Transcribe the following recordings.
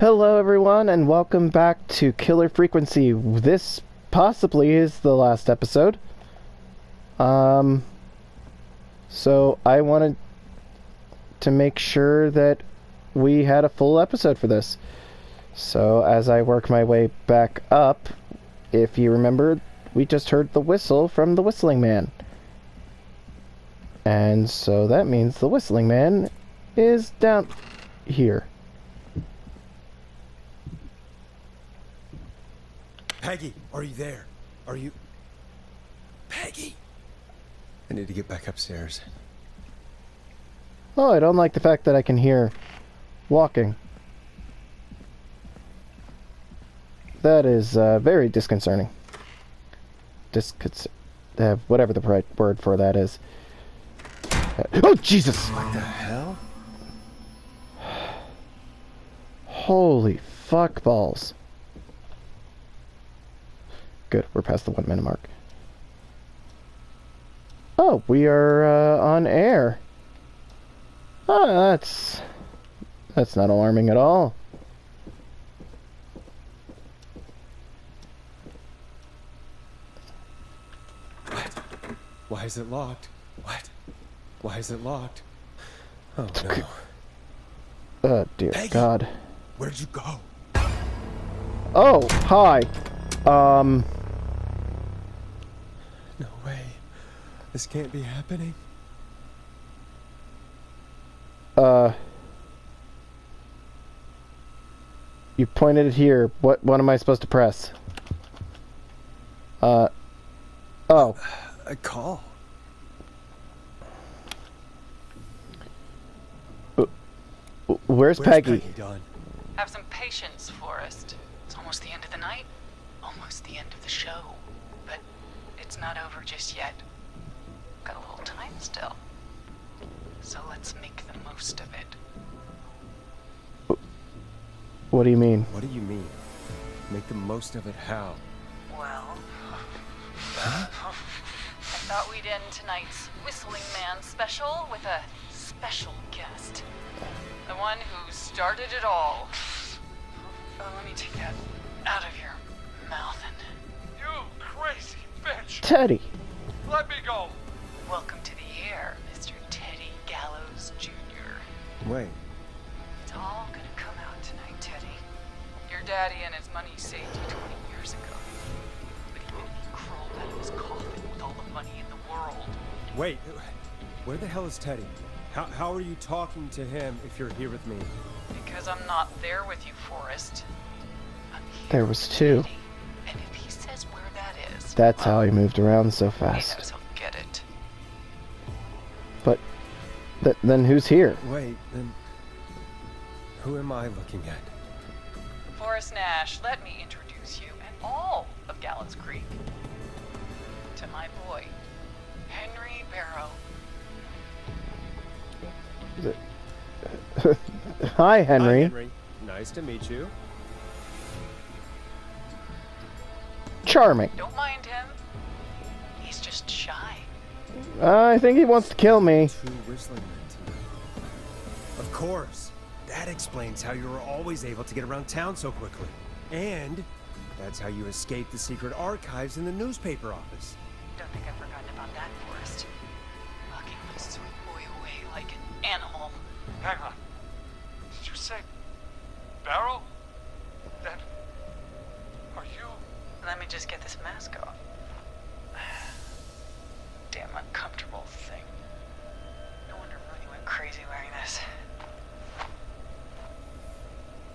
Hello everyone and welcome back to Killer Frequency. This possibly is the last episode. So I wanted to make sure that we had a full episode for this. So as I work my way back up, if you remember, we just heard the whistle from the Whistling Man. And so that means the Whistling Man is down here. Peggy, are you there? Are you... Peggy! I need to get back upstairs. Oh, I don't like the fact that I can hear walking. That is very disconcerting. Whatever the right word for that is. Oh, Jesus! What the hell? Holy fuck balls. Good, we're past the 1 minute mark. Oh, we are on air. Oh, that's not alarming at all. What? Why is it locked? What? Why is it locked? Oh no. Oh, dear Peggy, God. Where'd you go? Oh, hi. No way. This can't be happening. You pointed it here. What am I supposed to press? Oh. A call. Where's Peggy? Done? Have some patience, Forrest. It's almost the end of the night, almost the end of the show. But it's not over just yet. Got a little time still. So let's make the most of it. What do you mean? What do you mean? Make the most of it how? Well, I thought we'd end tonight's Whistling Man special with a special guest. The one who started it all. Oh, let me take that out of your mouth and... You crazy bitch! Teddy. Let me go! Welcome to the air, Mr. Teddy Gallows Jr. Wait. It's all gonna come out tonight, Teddy. Your daddy and his money saved you 20 years ago. But even if he crawled out of his coffin with all the money in the world... Wait. Where the hell is Teddy? How are you talking to him if you're here with me? Because I'm not there with you, Forrest. I'm here There was with two. Teddy. And if he says where that is... That's how he moved around so he knows fast. he'll get it. But then who's here? Wait, then... Who am I looking at? Forrest Nash, let me introduce you and all of Gallows Creek to my boy, Henry Barrow. Hi, Henry. Hi, Henry. Nice to meet you. Charming. Don't mind him. He's just shy. I think he wants to kill me. Two whistling men tonight. Of course. That explains how you were always able to get around town so quickly. And that's how you escaped the secret archives in the newspaper office. Don't think I've forgotten about that, Forrest. Locking my sweet boy away like an animal. Hang on. Did you say... Barrow? Then... Are you... Let me just get this mask off. Damn uncomfortable thing. No wonder Rudy went crazy wearing this.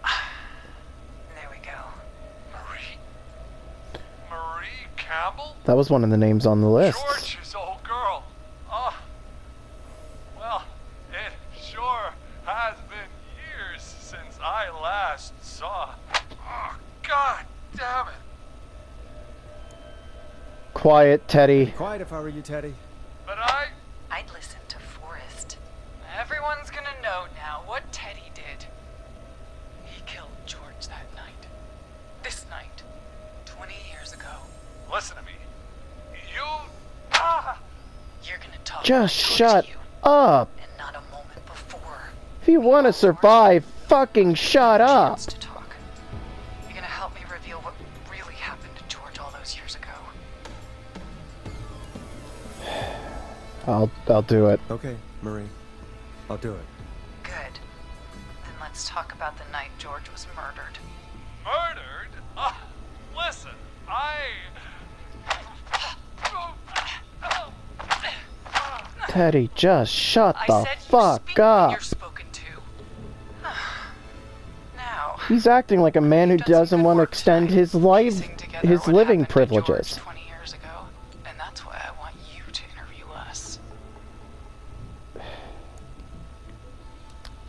There we go. Marie? Marie Campbell? That was one of the names on the list. George's old girl. Oh. Well, it sure has been years since I last saw... Oh, God damn it. Quiet, Teddy. Quiet if I were you, Teddy. But I'd listen to Forrest. Everyone's gonna know now what Teddy did. He killed George that night. This night. 20 years ago. Listen to me. You... You're gonna talk Just like I talked shut to you, up. and not a moment before. If you want to survive, fucking shut up. Chance to talk. I'll do it. Okay, Marie. I'll do it. Good. Then let's talk about the night George was murdered. Murdered? Listen, Teddy, just shut I the said you fuck speak when up. you're spoken to. Now, He's acting like a man who you've done some doesn't good want to work extend tonight, his life, piecing together his what living happened to privileges. George 20 years ago, and that's why I want you to interview us.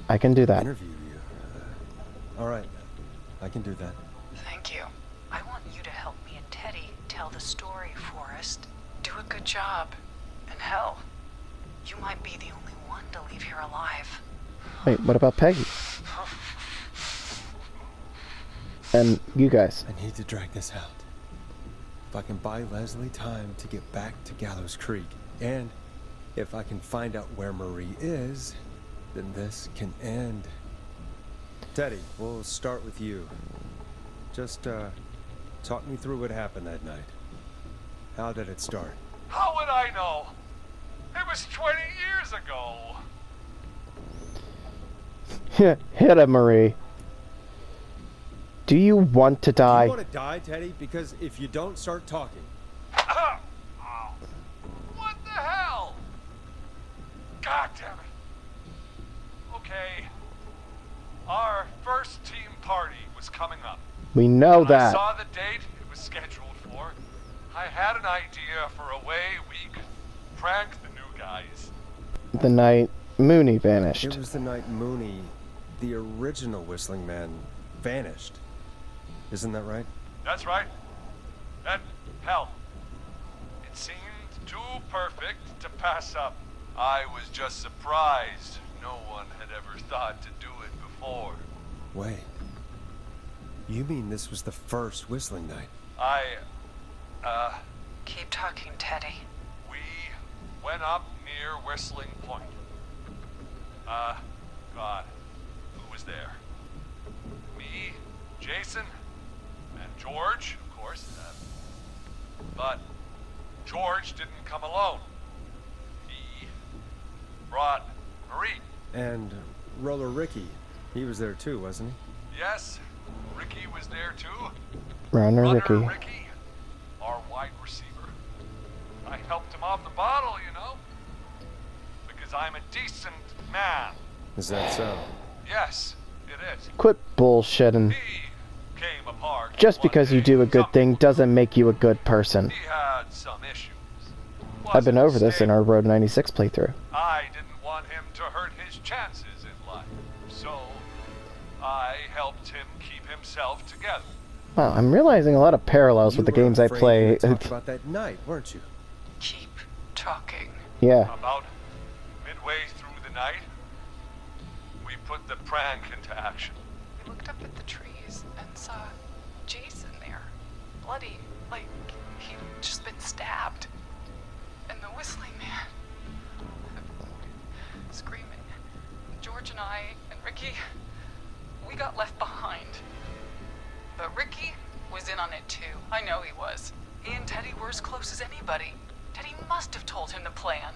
I can do that. Interview you. All right. I can do that. Thank you. I want you to help me and Teddy tell the story, Forrest. Do a good job. And hell, you might be the only one to leave here alive. Wait, what about Peggy? And you guys? I need to drag this out. If I can buy Leslie time to get back to Gallows Creek, and if I can find out where Marie is, then this can end. Teddy, we'll start with you. Just, talk me through what happened that night. How did it start? how would I know? It was 20 years ago. Hit him, Marie. Do you want to Do die? you want to die, Teddy? Because if you don't start talking... What the hell? God damn it. Okay. Our first team party was coming up. We know When I that. saw the date it was scheduled for, I had an idea for a way we could prank the new guys. The night Mooney vanished. It was the night Mooney, the original Whistling Man, vanished. Isn't that right? That's right. And, hell, it seemed too perfect to pass up. I was just surprised no one had ever thought to do it before. Wait. You mean this was the first Whistling night? Keep talking, Teddy. We went up near Whistling Point. God, who was there? Me, Jason, and George, of course. But George didn't come alone. He brought Marie. And Roller Ricky, he was there too, wasn't he? Yes, Ricky was there too. Runner Runner Ricky. Ricky, our wide receiver. I helped him off the bottle, you know. Because I'm a decent man. Is that so? Yes, it is. Quit bullshitting. He came apart. Just one because you day. do a good Some thing people doesn't make you a good person. He had some issues. I've been Wasn't over this in stable. our Road 96 playthrough. I didn't want him to hurt his chances in life. So, I helped him keep himself together. Wow, I'm realizing a lot of parallels You with the were games I afraid play. to talk about that night, weren't you? Keep talking. Yeah. About midway through the night, we put the prank into action. We looked up at the trees and saw Jason there. Bloody, like he'd just been stabbed. And the Whistling Man screaming. George and I and Ricky, we got left behind. But Ricky was in on it too. I know he was. He and Teddy were as close as anybody. Teddy must have told him the plan.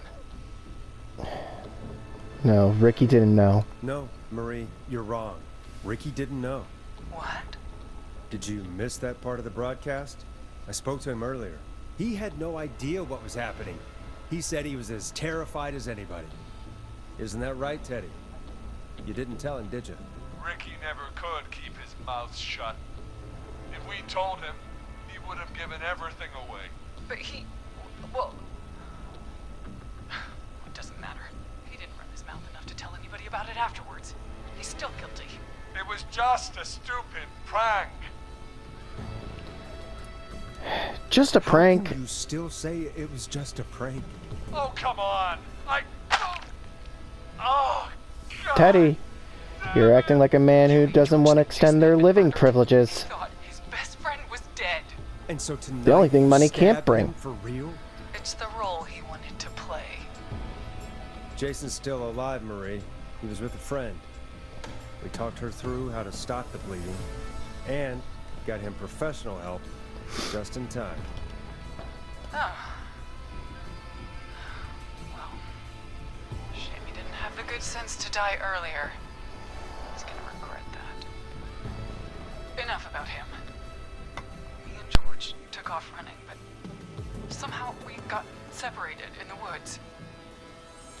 No, Ricky didn't know. No, Marie, you're wrong. Ricky didn't know. What? Did you miss that part of the broadcast? I spoke to him earlier. He had no idea what was happening. He said he was as terrified as anybody. Isn't that right, Teddy? You didn't tell him, did you? Ricky never could keep his mouth shut. If we told him, he would have given everything away. But he... well... it doesn't matter. He didn't run his mouth enough to tell anybody about it afterwards. He's still guilty. It was just a stupid prank. Just a How prank. can you still say it was just a prank? Oh, come on. Oh, God. Teddy, you're acting like a man who doesn't want to extend their living privileges. He thought his best friend was dead. And so tonight, The only thing you money can't stabbed bring. him for real? It's the role he wanted to play. Jason's still alive, Marie. He was with a friend. We talked her through how to stop the bleeding, and got him professional help just in time. Oh. Well, good sense to die earlier. He's gonna regret that. Enough about him. Me and George took off running, but somehow we got separated in the woods.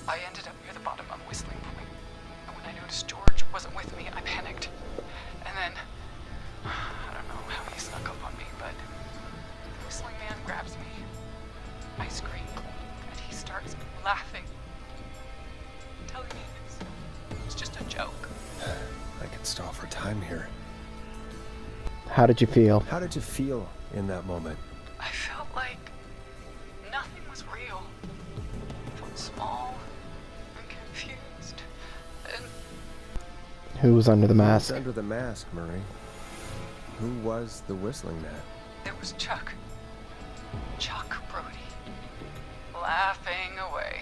I ended up near the bottom of Whistling Point, and when I noticed George wasn't with me, I panicked. And then, I don't know how he snuck up on me, but the Whistling Man grabs me. I scream, and he starts laughing, telling me it's just a joke. I can stall for time here. How did you feel? How did you feel in that moment? I felt like nothing was real. I felt small and confused, and Who was under the Who's mask? under the mask, Marie? Who was the Whistling Man? there was Chuck. Chuck Brody. Laughing away.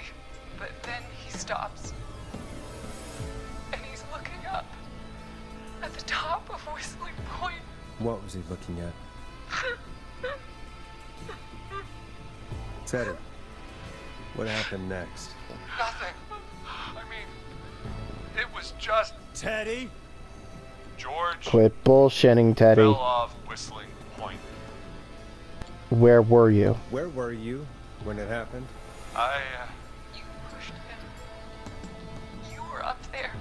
But then he stops. And he's looking up. At the top of Whistling Point. What was he looking at? Teddy, what happened next? Nothing. I mean, it was just Teddy? George Quit bullshitting, Teddy. fell off Whistling Point. Where were you? Where were you when it happened? You pushed him. You were up there.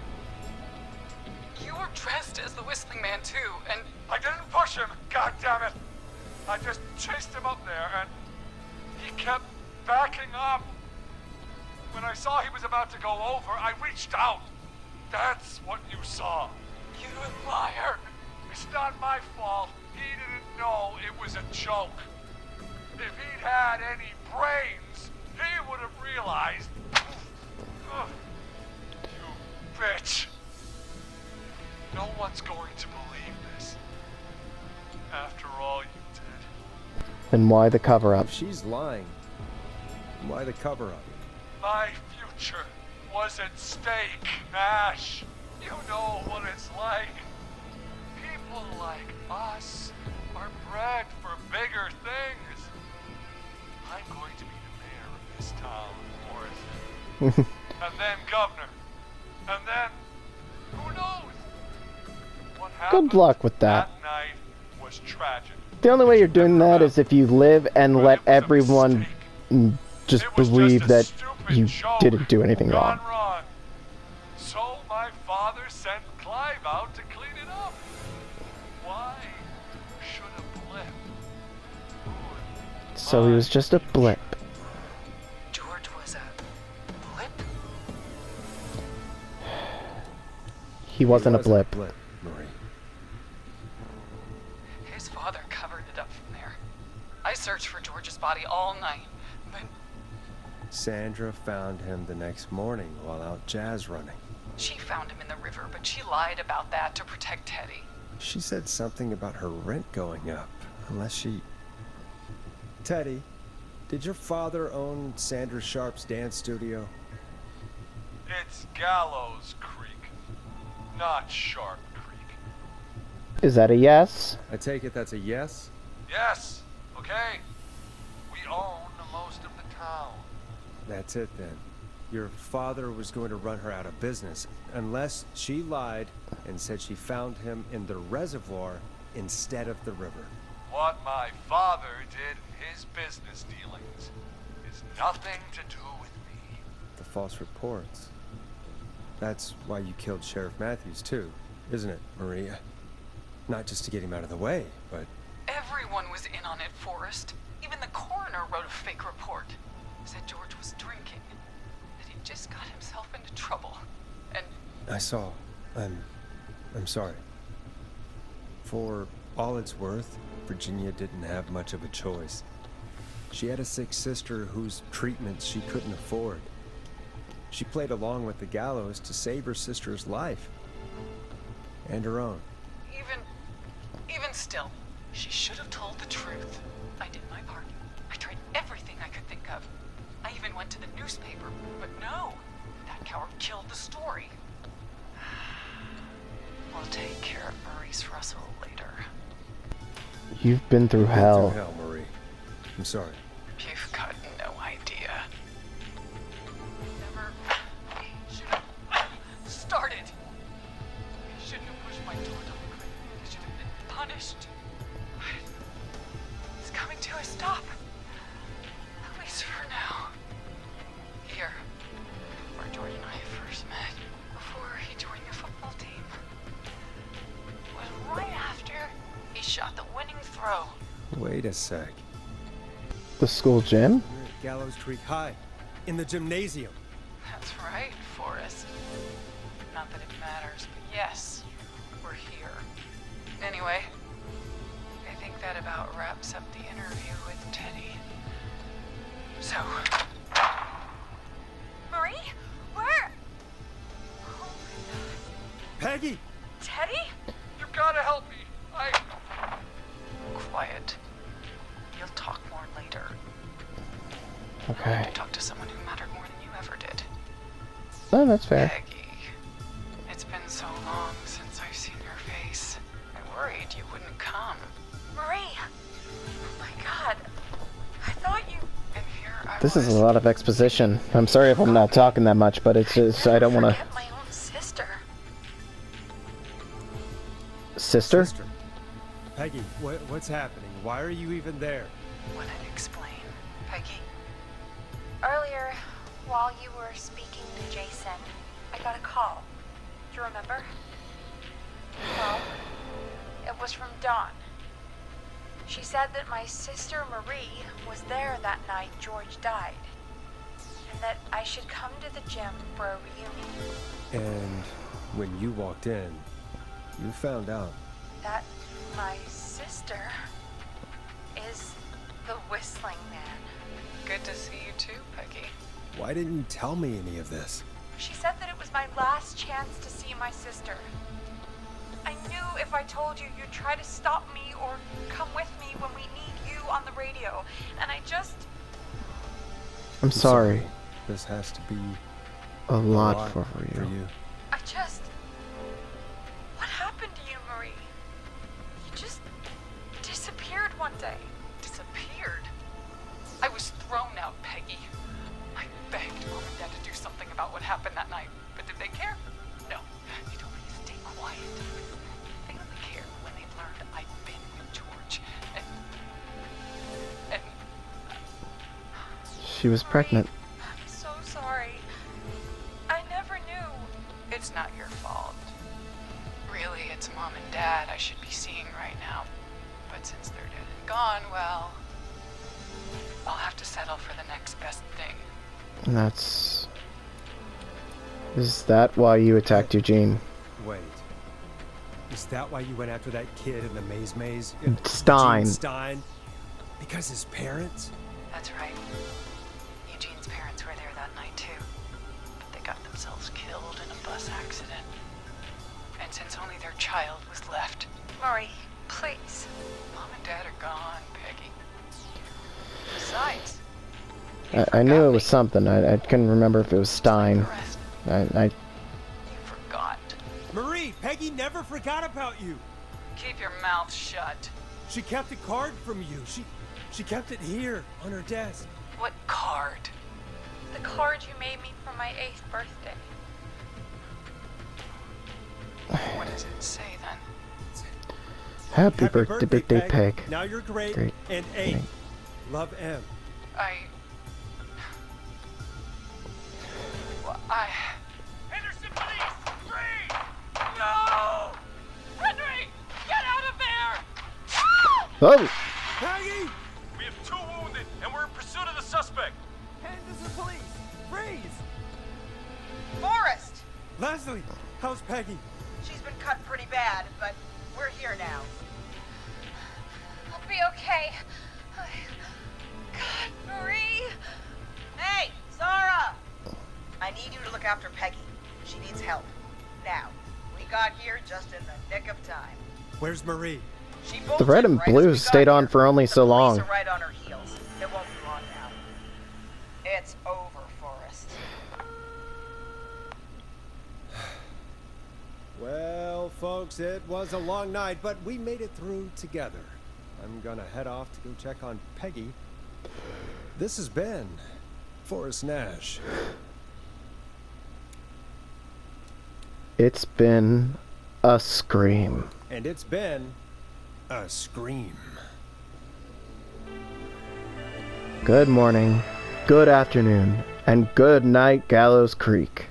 You were dressed as the Whistling Man too, and I didn't push him, god damn it! I just chased him up there and he kept backing up. When I saw he was about to go over, I reached out. That's what you saw. you liar. It's not my fault. He didn't know it was a joke. If he'd had any brains, he would have realized. Ugh. You bitch. No one's going to believe this. After all you did. And why the cover-up? If she's lying, why the cover-up? My future was at stake, Ash. You know what it's like. People like us are bred for bigger things. I'm going to be the mayor of this town, Morrison. And then governor. And then, who knows? What happened Good luck with that. That night was tragic. The only way you're doing that is if you live and But let it was a everyone mistake. just It was believe just a that stupid you joke didn't do anything gone wrong. wrong. So my father sent Clive out to clean it up. Why should a blip ruin So he was just a blip. George was a blip? He wasn't a blip. Marie. His father covered it up from there. I searched for George's body all night, but Sandra found him the next morning while out jazz running. she found him in the river, but she lied about that to protect Teddy. She said something about her rent going up, unless she... Teddy, did your father own Sandra Sharp's dance studio? It's Gallows Creek, not Sharp Creek. Is that a yes? I take it that's a yes? Yes, okay. We own most of the town. That's it then. Your father was going to run her out of business, unless she lied and said she found him in the reservoir instead of the river. What my father did in his business dealings is nothing to do with me. The false reports. That's why you killed Sheriff Matthews too, isn't it, Maria? Not just to get him out of the way, but... Everyone was in on it, Forrest. Even the coroner wrote a fake report. Said George was drinking. That he just got himself into trouble. And I saw. I'm sorry. For all it's worth, Virginia didn't have much of a choice. She had a sick sister whose treatments she couldn't afford. She played along with the gallows to save her sister's life. And her own. even still, she should have told the truth. I did my part. I tried everything I could think of. I even went to the newspaper, but no. That coward killed the story. We'll take care of Maurice Russell later. You've been through hell. Through hell, Marie. I'm sorry. You've got no idea. Never should have punished. It's coming to a stop. At least for now. Here, where George and I first met, before he joined the football team, was right after he shot the winning throw. Wait a sec. The school gym? We're at Gallows Creek High, in the gymnasium. That's right, Forrest. Not that it matters, but yes, we're here. Anyway, I think that about wraps up the interview with Teddy. So... Marie? Where? Oh my God. Peggy! Teddy? You gotta help me. Quiet. You'll talk more later. Okay. Talk to someone who mattered more than you ever did. Oh, that's fair. Peggy, it's been so long since I've seen your face. I worried you wouldn't come. Marie! Oh my God. I thought you... And here I This was. is a lot of exposition. I'm sorry if I'm not talking that much, but it's just, I don't want to... Forget my own sister. Sister? Peggy, what's happening? Why are you even there? Want to explain, Peggy? Earlier, while you were speaking to Jason, I got a call. Do you remember? Well, it was from Dawn. She said that my sister Marie was there that night George died, and that I should come to the gym for a reunion. And when you walked in, you found out. That my sister is the Whistling Man. Good to see you too, Peggy. Why didn't you tell me any of this? She said that it was my last chance to see my sister. I knew if I told you, you'd try to stop me or come with me when we need you on the radio. And I just... I'm sorry. This has to be A lot for you. I just... What happened to you, Marie? You just disappeared one day. Disappeared. I was thrown out, Peggy. I begged Mom and Dad to do something about what happened that night, but did they care? No. They told me to stay quiet. They only cared when they learned I'd been with George. And She was pregnant. I'm so sorry. I never knew. it's not your fault. Really, it's Mom and Dad I should be seeing right now. But since they're dead and gone, well, I'll have to settle for the next best thing. And that's... Is that why you attacked Eugene? Wait. Is that why you went after that kid in the maze? Stein. Eugene Stein? Because his parents? That's right. Eugene's parents were there that night too. But they got themselves killed in a bus accident. And since only their child was left, Marie, please. Mom and Dad are gone, Peggy. Besides, I knew it was something. I couldn't remember if it was Stein. I You forgot. Marie, Peggy never forgot about you. Keep your mouth shut. She kept a card from you. She kept it here on her desk. What card? The card you made me for my 8th birthday. What does it say then? Happy birthday, big day, Peg. Now you're great, Great. and 8. Love, M. I... Henderson police! Free! No! Henry! Get out of there! Oh! Peggy! We have 2 wounded, and we're in pursuit of the suspect. Henderson police! Freeze! Forrest! Leslie, how's Peggy? She's been cut pretty bad, but we're here now. I'll be okay. God, Marie! Hey, Zara! I need you to look after Peggy. She needs help. Now, we got here just in the nick of time. Where's Marie? She The red and bolted right as blue we got stayed on here. for only so The police long. are right on her heels. It won't be long now. It's over, Forrest. Well, folks, it was a long night, but we made it through together. I'm gonna head off to go check on Peggy. This has been Forrest Nash. It's been a scream. And it's been A scream. Good morning, good afternoon, and good night, Gallows Creek.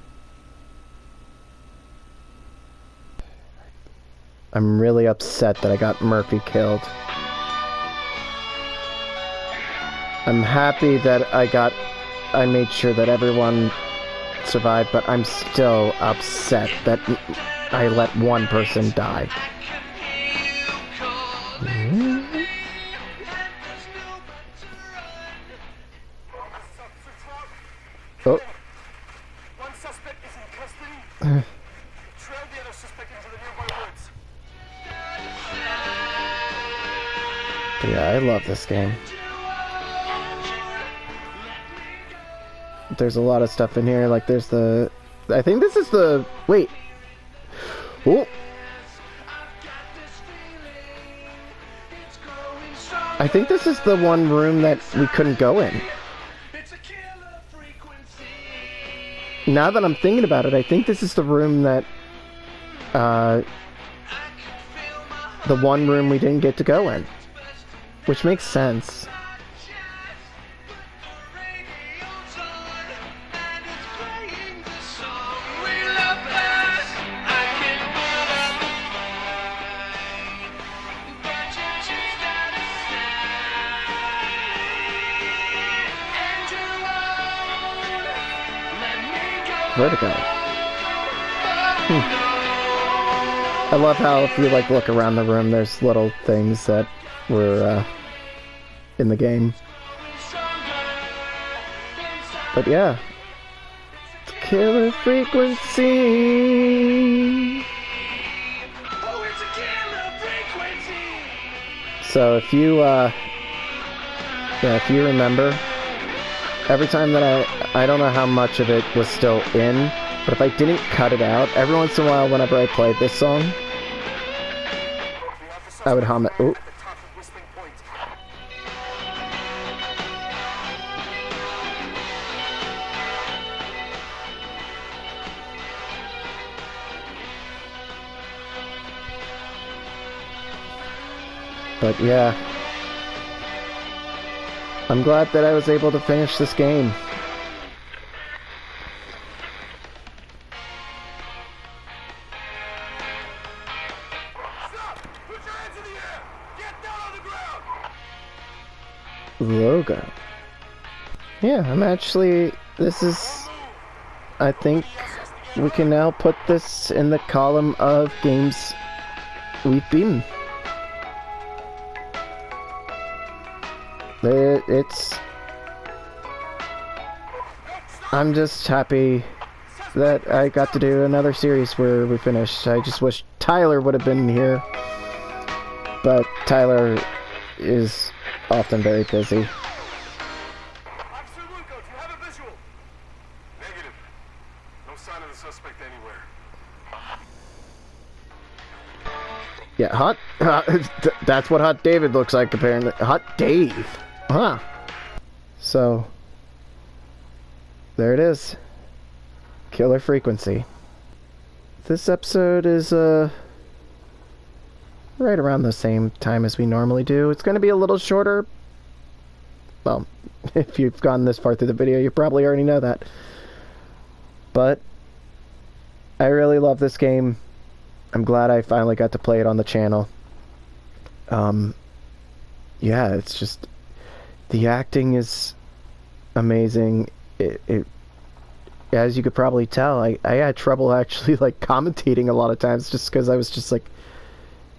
I'm really upset that I got Murphy killed. I'm happy that I made sure that everyone survived, but I'm still upset that I let one person die. Oh. One suspect is in custody. Trail the other suspect into the nearby woods. But yeah, I love this game. There's a lot of stuff in here, like there's the... I think this is the... Wait. Oh. I think this is the one room that we couldn't go in. Now that I'm thinking about it, I think this is the room that... the one room we didn't get to go in. Which makes sense. Vertigo. I love how if you like look around the room, there's little things that were in the game. But yeah, killer frequency. So if you if you remember, every time that I don't know how much of it was still in, but if I didn't cut it out, every once in a while whenever I played this song, I would hum it. Ooh. But yeah, I'm glad that I was able to finish this game. Stop! Put your hands in the air! Get down on the ground! Logo. Yeah, I'm actually... This is... I think we can now put this in the column of games we've beaten. It's... I'm just happy that I got to do another series where we finished. I just wish Tyler would have been here. But Tyler is often very busy. Officer Lugo, do you have a visual? Negative. No sign of the suspect anywhere. Yeah, Hot... that's what Hot David looks like, apparently. Hot Dave. Huh. So... there it is. Killer frequency. This episode is, right around the same time as we normally do. It's going to be a little shorter. Well, if you've gone this far through the video, you probably already know that. But I really love this game. I'm glad I finally got to play it on the channel. Yeah, it's just... the acting is amazing. It as you could probably tell, I had trouble actually like commentating a lot of times just because I was just like,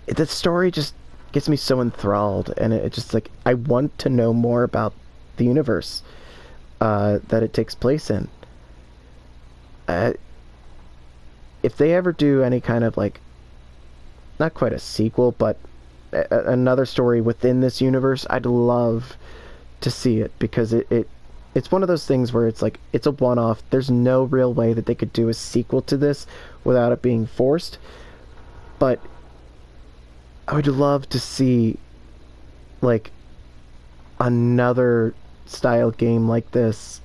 the story just gets me so enthralled, and it just like, I want to know more about the universe that it takes place in. If they ever do any kind of like, not quite a sequel, but another story within this universe, I'd love to see it, because it's one of those things where it's like, it's a one-off. There's no real way that they could do a sequel to this without it being forced. But I would love to see like another style game like this.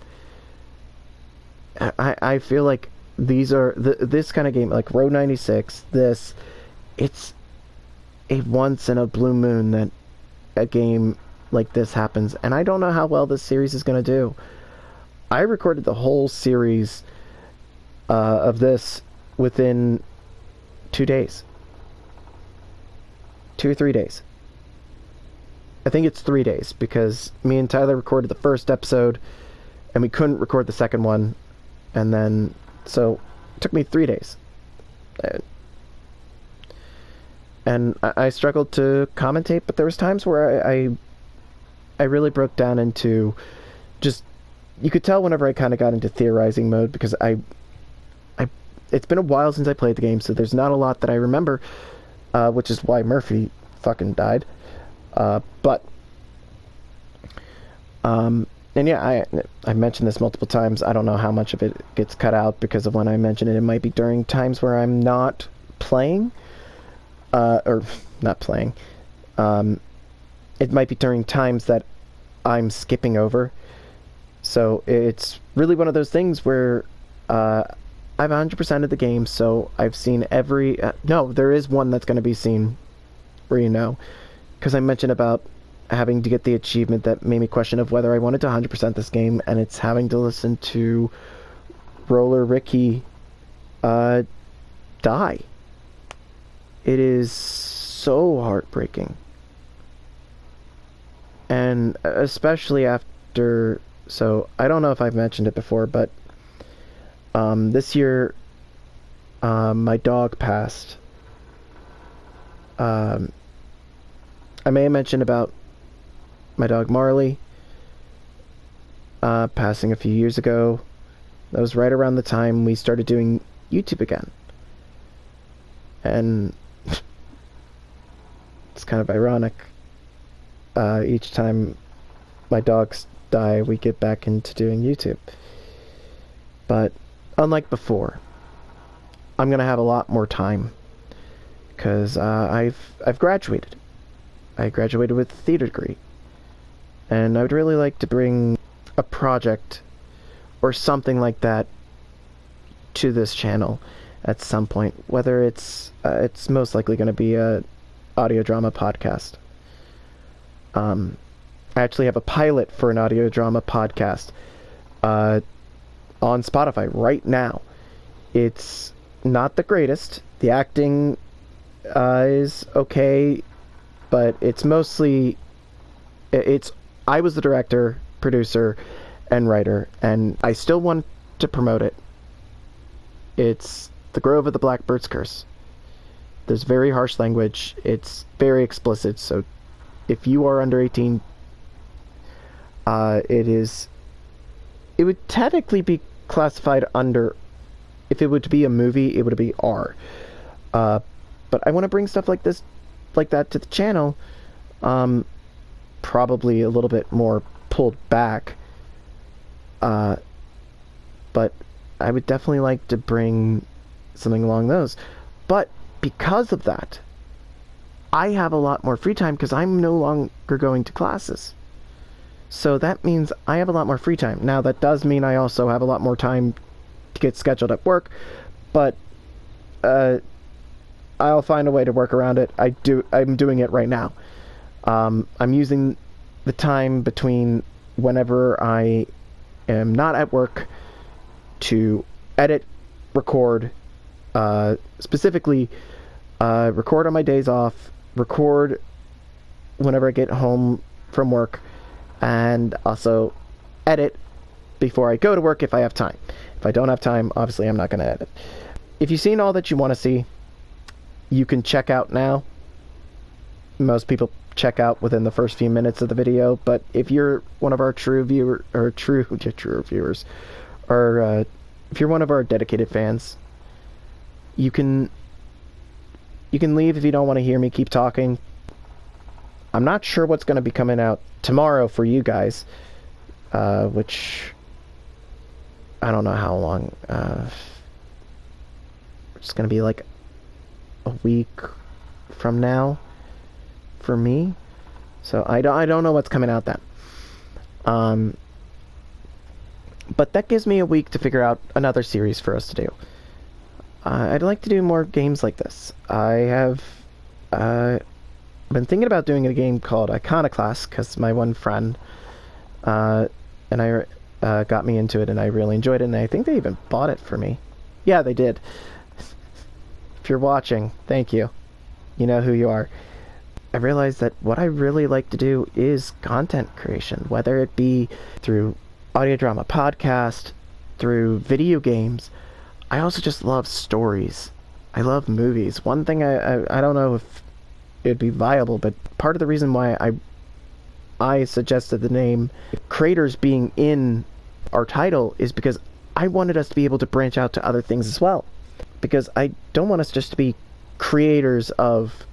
I feel like these are this kind of game, like Road 96, it's a once in a blue moon that a game like this happens, and I don't know how well this series is going to do. I recorded the whole series of this within 2 days. 2 or 3 days. I think it's 3 days, because me and Tyler recorded the first episode, and we couldn't record the second one, and then, so, it took me 3 days. And I struggled to commentate, but there was times where I really broke down into just, you could tell whenever I kind of got into theorizing mode, because it's been a while since I played the game, so there's not a lot that I remember, which is why Murphy fucking died. And yeah, I mentioned this multiple times. I don't know how much of it gets cut out because of when I mention it. It might be during times where I'm not playing, or not playing. It might be during times that I'm skipping over. So it's really one of those things where I've 100% of the game, so I've seen every... no, there is one that's going to be seen where you know. Because I mentioned about having to get the achievement that made me question of whether I wanted to 100% this game, and it's having to listen to Roller Ricky die. It is so heartbreaking. And especially after... So, I don't know if I've mentioned it before, but this year, my dog passed. I may have mentioned about my dog Marley passing a few years ago. That was right around the time we started doing YouTube again. And it's kind of ironic. Each time my dogs die, we get back into doing YouTube. But unlike before, I'm gonna have a lot more time because I've graduated. I graduated with a theater degree, and I would really like to bring a project or something like that to this channel at some point. Whether it's most likely going to be a audio drama podcast. I actually have a pilot for an audio drama podcast on Spotify right now. It's not the greatest. The acting is okay, but it's mostly... I was the director, producer, and writer, and I still want to promote it. It's The Grove of the Blackbird's Curse. There's very harsh language. It's very explicit, so if you are under 18, it would technically be classified under, if it would be a movie, it would be R. But I want to bring stuff like that to the channel, probably a little bit more pulled back, but I would definitely like to bring something along those. But because of that, I have a lot more free time because I'm no longer going to classes. So that means I have a lot more free time. Now, that does mean I also have a lot more time to get scheduled at work, but I'll find a way to work around it. I'm doing it right now. I'm using the time between whenever I am not at work to edit, record, specifically record on my days off, record whenever I get home from work, and also edit before I go to work if I have time. If I don't have time, obviously I'm not going to edit. If you've seen all that you want to see, you can check out now. Most people check out within the first few minutes of the video, but if you're one of our true viewers, or if you're one of our dedicated fans, you can leave if you don't want to hear me keep talking. I'm not sure what's going to be coming out tomorrow for you guys, which I don't know how long. It's going to be like a week from now for me, so I don't know what's coming out then. But that gives me a week to figure out another series for us to do. I'd like to do more games like this. I have been thinking about doing a game called Iconoclast, because my one friend and I got me into it, and I really enjoyed it, and I think they even bought it for me. Yeah, they did. If you're watching, thank you. You know who you are. I realized that what I really like to do is content creation, whether it be through audio drama podcast, through video games. I also just love stories. I love movies. One thing I don't know if it'd be viable, but part of the reason why I suggested the name creators being in our title is because I wanted us to be able to branch out to other things as well. Because I don't want us just to be creators of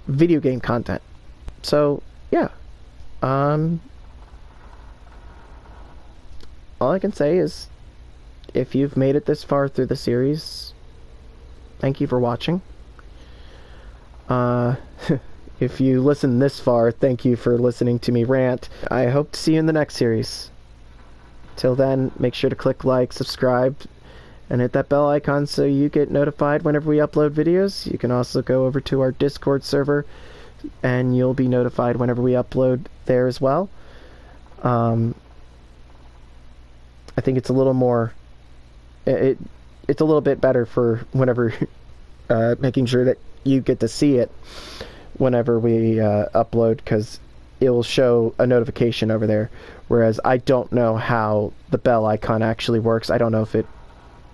video game content. So, yeah. All I can say is, if you've made it this far through the series, thank you for watching. If you listen this far, thank you for listening to me rant. I hope to see you in the next series. Till then, make sure to click like, subscribe, and hit that bell icon so you get notified whenever we upload videos. You can also go over to our Discord server, and you'll be notified whenever we upload there as well. I think it's a little more... It's a little bit better for whenever... making sure that you get to see it whenever we upload, because it will show a notification over there, whereas I don't know how the bell icon actually works. I don't know if it...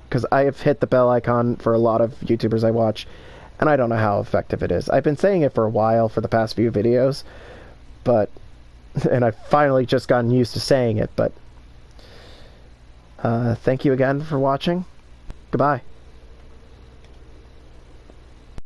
because I have hit the bell icon for a lot of YouTubers I watch, and I don't know how effective it is. I've been saying it for a while for the past few videos, but... and I've finally just gotten used to saying it, but... thank you again for watching. Goodbye.